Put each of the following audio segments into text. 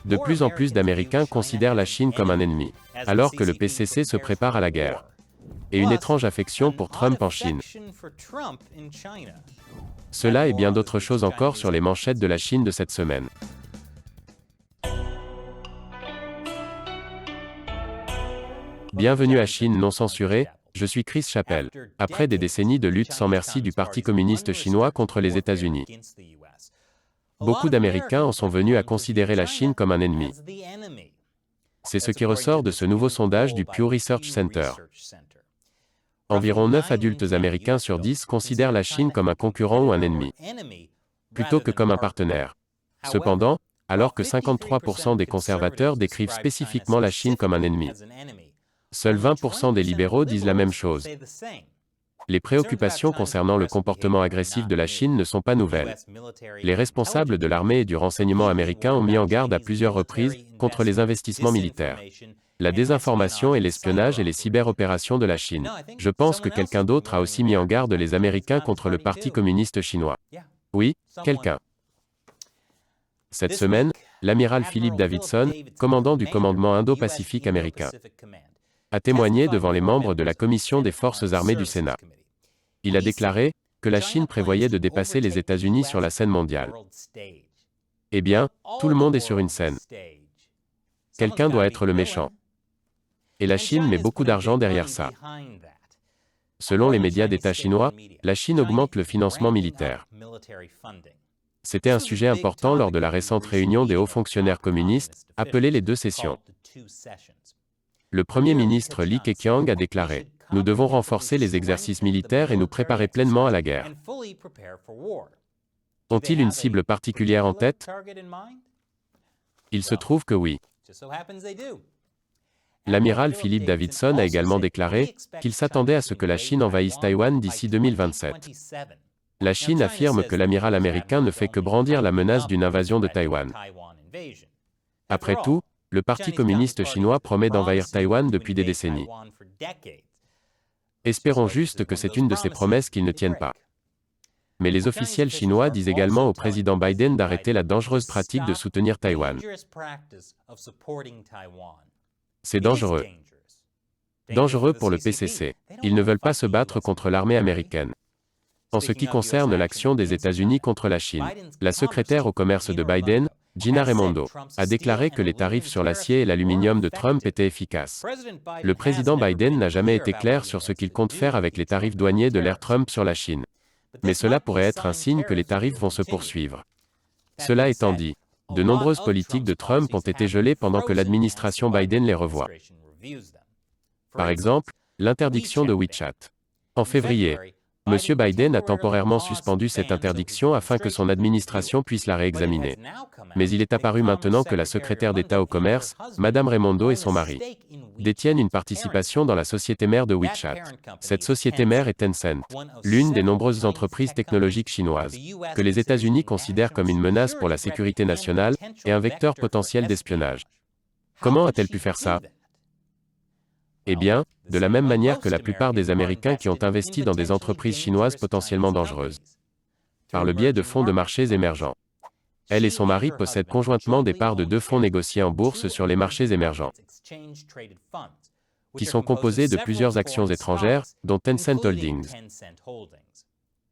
De plus en plus d'Américains considèrent la Chine comme un ennemi, alors que le PCC se prépare à la guerre. Et une étrange affection pour Trump en Chine. Cela et bien d'autres choses encore sur les manchettes de la Chine de cette semaine. Bienvenue à Chine non censurée, je suis Chris Chappell. Après des décennies de lutte sans merci du Parti communiste chinois contre les États-Unis, beaucoup d'Américains en sont venus à considérer la Chine comme un ennemi. C'est ce qui ressort de ce nouveau sondage du Pew Research Center. Environ 9 adultes américains sur 10 considèrent la Chine comme un concurrent ou un ennemi, plutôt que comme un partenaire. Cependant, alors que 53% des conservateurs décrivent spécifiquement la Chine comme un ennemi, seuls 20% des libéraux disent la même chose. Les préoccupations concernant le comportement agressif de la Chine ne sont pas nouvelles. Les responsables de l'armée et du renseignement américain ont mis en garde à plusieurs reprises contre les investissements militaires, la désinformation et l'espionnage et les cyberopérations de la Chine. Je pense que quelqu'un d'autre a aussi mis en garde les Américains contre le Parti communiste chinois. Oui, quelqu'un. Cette semaine, l'amiral Philip Davidson, commandant du commandement Indo-Pacifique américain, a témoigné devant les membres de la Commission des Forces armées du Sénat. Il a déclaré que la Chine prévoyait de dépasser les États-Unis sur la scène mondiale. Eh bien, tout le monde est sur une scène. Quelqu'un doit être le méchant. Et la Chine met beaucoup d'argent derrière ça. Selon les médias d'État chinois, la Chine augmente le financement militaire. C'était un sujet important lors de la récente réunion des hauts fonctionnaires communistes, appelée les deux sessions. Le Premier ministre Li Keqiang a déclaré « Nous devons renforcer les exercices militaires et nous préparer pleinement à la guerre ». Ont-ils une cible particulière en tête? Il se trouve que oui. L'amiral Philip Davidson a également déclaré qu'il s'attendait à ce que la Chine envahisse Taïwan d'ici 2027. La Chine affirme que l'amiral américain ne fait que brandir la menace d'une invasion de Taïwan. Après tout, le Parti communiste chinois promet d'envahir Taïwan depuis des décennies. Espérons juste que c'est une de ces promesses qu'ils ne tiennent pas. Mais les officiels chinois disent également au président Biden d'arrêter la dangereuse pratique de soutenir Taïwan. C'est dangereux. Dangereux pour le PCC. Ils ne veulent pas se battre contre l'armée américaine. En ce qui concerne l'action des États-Unis contre la Chine, la secrétaire au commerce de Biden, Gina Raimondo, a déclaré que les tarifs sur l'acier et l'aluminium de Trump étaient efficaces. Le président Biden n'a jamais été clair sur ce qu'il compte faire avec les tarifs douaniers de l'ère Trump sur la Chine. Mais cela pourrait être un signe que les tarifs vont se poursuivre. Cela étant dit, de nombreuses politiques de Trump ont été gelées pendant que l'administration Biden les revoit. Par exemple, l'interdiction de WeChat. En février, M. Biden a temporairement suspendu cette interdiction afin que son administration puisse la réexaminer. Mais il est apparu maintenant que la secrétaire d'État au commerce, Mme Raimondo et son mari, détiennent une participation dans la société mère de WeChat. Cette société mère est Tencent, l'une des nombreuses entreprises technologiques chinoises, que les États-Unis considèrent comme une menace pour la sécurité nationale et un vecteur potentiel d'espionnage. Comment a-t-elle pu faire ça? Eh bien, de la même manière que la plupart des Américains qui ont investi dans des entreprises chinoises potentiellement dangereuses, par le biais de fonds de marchés émergents. Elle et son mari possèdent conjointement des parts de 2 fonds négociés en bourse sur les marchés émergents, qui sont composés de plusieurs actions étrangères, dont Tencent Holdings.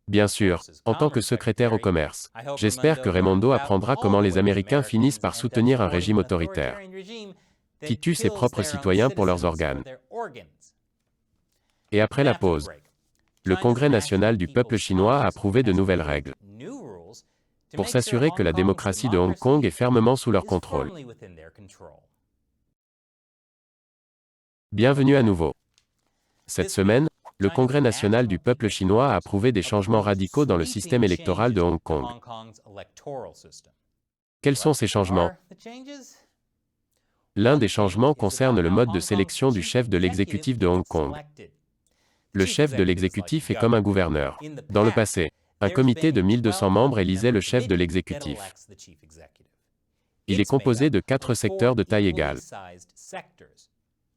Bien sûr, en tant que secrétaire au commerce, j'espère que Raimondo apprendra comment les Américains finissent par soutenir un régime autoritaire qui tue ses propres citoyens pour leurs organes. Et après la pause, le Congrès national du peuple chinois a approuvé de nouvelles règles pour s'assurer que la démocratie de Hong Kong est fermement sous leur contrôle. Bienvenue à nouveau. Cette semaine, le Congrès national du peuple chinois a approuvé des changements radicaux dans le système électoral de Hong Kong. Quels sont ces changements? L'un des changements concerne le mode de sélection du chef de l'exécutif de Hong Kong. Le chef de l'exécutif est comme un gouverneur. Dans le passé, un comité de 1200 membres élisait le chef de l'exécutif. Il est composé de 4 secteurs de taille égale.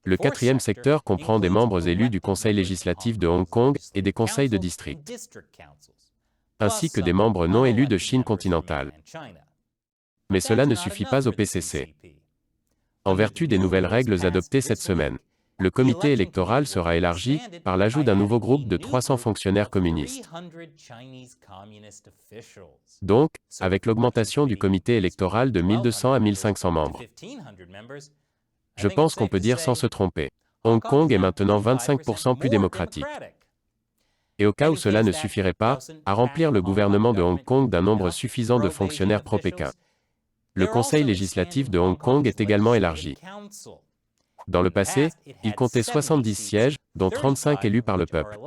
Le 4e secteur comprend des membres élus du Conseil législatif de Hong Kong et des conseils de district, ainsi que des membres non élus de Chine continentale. Mais cela ne suffit pas au PCC. En vertu des nouvelles règles adoptées cette semaine, le comité électoral sera élargi par l'ajout d'un nouveau groupe de 300 fonctionnaires communistes. Donc, avec l'augmentation du comité électoral de 1200 à 1500 membres. Je pense qu'on peut dire sans se tromper. Hong Kong est maintenant 25% plus démocratique. Et au cas où cela ne suffirait pas à remplir le gouvernement de Hong Kong d'un nombre suffisant de fonctionnaires pro-Pékin, le Conseil législatif de Hong Kong est également élargi. Dans le passé, il comptait 70 sièges, dont 35 élus par le peuple.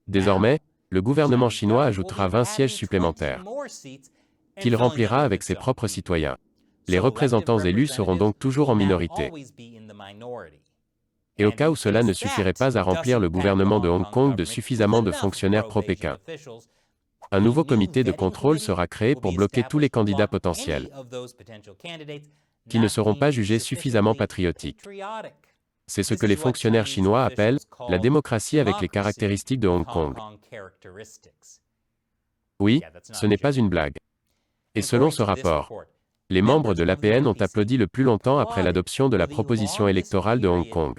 Désormais, le gouvernement chinois ajoutera 20 sièges supplémentaires, qu'il remplira avec ses propres citoyens. Les représentants élus seront donc toujours en minorité. Et au cas où cela ne suffirait pas à remplir le gouvernement de Hong Kong de suffisamment de fonctionnaires pro-Pékin, un nouveau comité de contrôle sera créé pour bloquer tous les candidats potentiels qui ne seront pas jugés suffisamment patriotiques. C'est ce que les fonctionnaires chinois appellent la démocratie avec les caractéristiques de Hong Kong. Oui, ce n'est pas une blague. Et selon ce rapport, les membres de l'APN ont applaudi le plus longtemps après l'adoption de la proposition électorale de Hong Kong.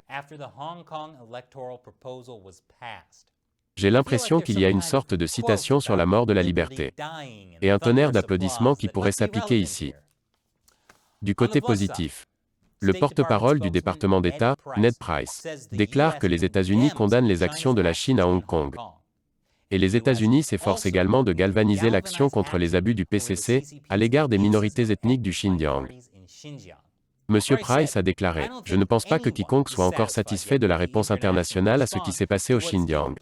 J'ai l'impression qu'il y a une sorte de citation sur la mort de la liberté, et un tonnerre d'applaudissements qui pourrait s'appliquer ici. Du côté positif, le porte-parole du département d'État, Ned Price, déclare que les États-Unis condamnent les actions de la Chine à Hong Kong. Et les États-Unis s'efforcent également de galvaniser l'action contre les abus du PCC à l'égard des minorités ethniques du Xinjiang. Monsieur Price a déclaré « Je ne pense pas que quiconque soit encore satisfait de la réponse internationale à ce qui s'est passé au Xinjiang.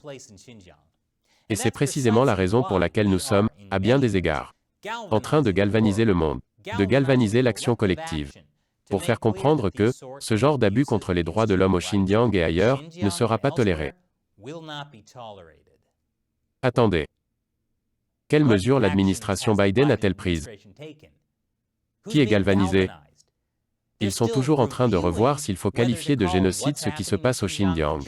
Et c'est précisément la raison pour laquelle nous sommes, à bien des égards, en train de galvaniser le monde, de galvaniser l'action collective, pour faire comprendre que ce genre d'abus contre les droits de l'homme au Xinjiang et ailleurs ne sera pas toléré. » Attendez. Quelles mesures l'administration Biden a-t-elle prises? Qui est galvanisé? Ils sont toujours en train de revoir s'il faut qualifier de génocide ce qui se passe au Xinjiang.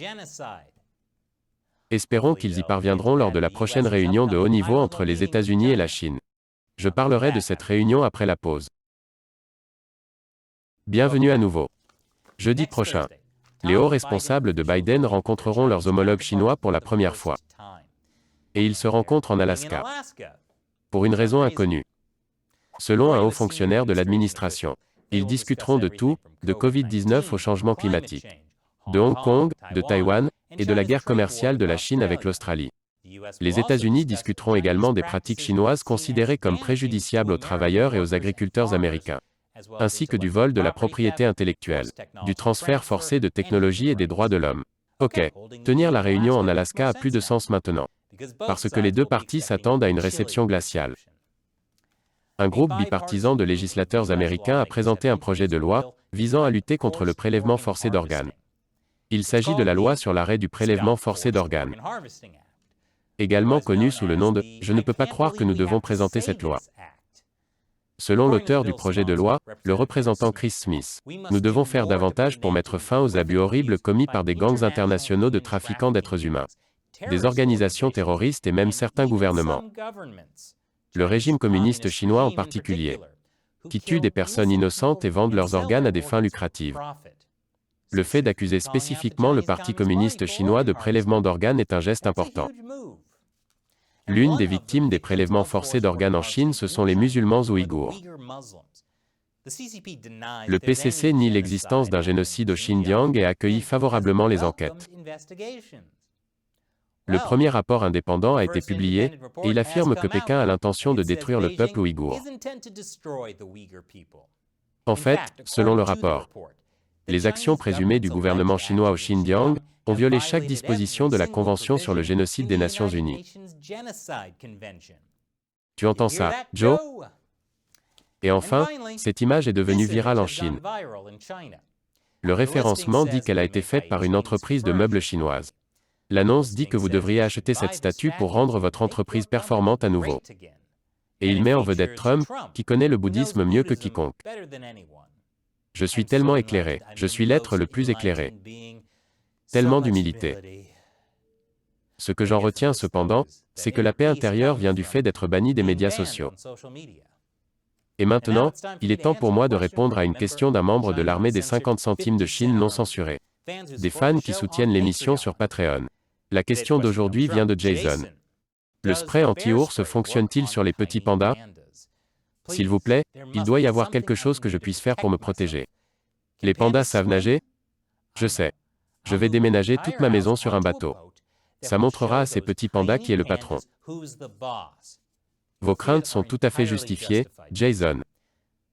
Espérons qu'ils y parviendront lors de la prochaine réunion de haut niveau entre les États-Unis et la Chine. Je parlerai de cette réunion après la pause. Bienvenue à nouveau. Jeudi prochain, les hauts responsables de Biden rencontreront leurs homologues chinois pour la première fois. Et ils se rencontrent en Alaska. Pour une raison inconnue. Selon un haut fonctionnaire de l'administration, ils discuteront de tout, de Covid-19 au changement climatique, de Hong Kong, de Taïwan, et de la guerre commerciale de la Chine avec l'Australie. Les États-Unis discuteront également des pratiques chinoises considérées comme préjudiciables aux travailleurs et aux agriculteurs américains, ainsi que du vol de la propriété intellectuelle, du transfert forcé de technologie et des droits de l'homme. Ok, tenir la réunion en Alaska a plus de sens maintenant, parce que les deux parties s'attendent à une réception glaciale. Un groupe bipartisan de législateurs américains a présenté un projet de loi visant à lutter contre le prélèvement forcé d'organes. Il s'agit de la loi sur l'arrêt du prélèvement forcé d'organes, également connue sous le nom de « Je ne peux pas croire que nous devons présenter cette loi ». Selon l'auteur du projet de loi, le représentant Chris Smith, nous devons faire davantage pour mettre fin aux abus horribles commis par des gangs internationaux de trafiquants d'êtres humains, des organisations terroristes et même certains gouvernements. Le régime communiste chinois en particulier, qui tue des personnes innocentes et vendent leurs organes à des fins lucratives. Le fait d'accuser spécifiquement le Parti communiste chinois de prélèvement d'organes est un geste important. L'une des victimes des prélèvements forcés d'organes en Chine, ce sont les musulmans ouïghours. Le PCC nie l'existence d'un génocide au Xinjiang et accueillit favorablement les enquêtes. Le premier rapport indépendant a été publié, et il affirme que Pékin a l'intention de détruire le peuple ouïghour. En fait, selon le rapport, les actions présumées du gouvernement chinois au Xinjiang ont violé chaque disposition de la Convention sur le génocide des Nations Unies. Tu entends ça, Joe? Et enfin, cette image est devenue virale en Chine. Le référencement dit qu'elle a été faite par une entreprise de meubles chinoise. L'annonce dit que vous devriez acheter cette statue pour rendre votre entreprise performante à nouveau. Et il met en vedette Trump, qui connaît le bouddhisme mieux que quiconque. Je suis tellement éclairé, je suis l'être le plus éclairé. Tellement d'humilité. Ce que j'en retiens cependant, c'est que la paix intérieure vient du fait d'être banni des médias sociaux. Et maintenant, il est temps pour moi de répondre à une question d'un membre de l'armée des 50 centimes de Chine non censurés. Des fans qui soutiennent l'émission sur Patreon. La question d'aujourd'hui vient de Jason. Le spray anti-ours fonctionne-t-il sur les petits pandas? S'il vous plaît, il doit y avoir quelque chose que je puisse faire pour me protéger. Les pandas savent nager? Je sais. Je vais déménager toute ma maison sur un bateau. Ça montrera à ces petits pandas qui est le patron. Vos craintes sont tout à fait justifiées, Jason.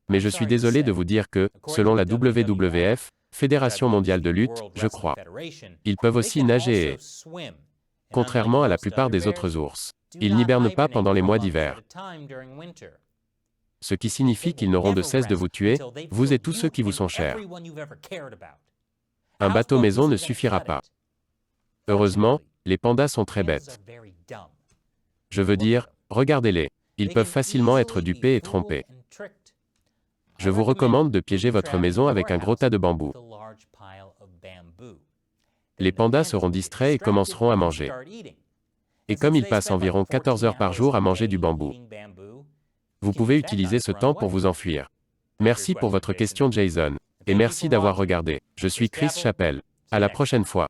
Mais je suis désolé de vous dire que, selon la WWF, Fédération mondiale de lutte, je crois, ils peuvent aussi nager et, contrairement à la plupart des autres ours, ils n'hibernent pas pendant les mois d'hiver. Ce qui signifie qu'ils n'auront de cesse de vous tuer, vous et tous ceux qui vous sont chers. Un bateau maison ne suffira pas. Heureusement, les pandas sont très bêtes. Je veux dire, regardez-les. Ils peuvent facilement être dupés et trompés. Je vous recommande de piéger votre maison avec un gros tas de bambou. Les pandas seront distraits et commenceront à manger. Et comme ils passent environ 14 heures par jour à manger du bambou, vous pouvez utiliser ce temps pour vous enfuir. Merci pour votre question, Jason. Et merci d'avoir regardé. Je suis Chris Chappell. À la prochaine fois.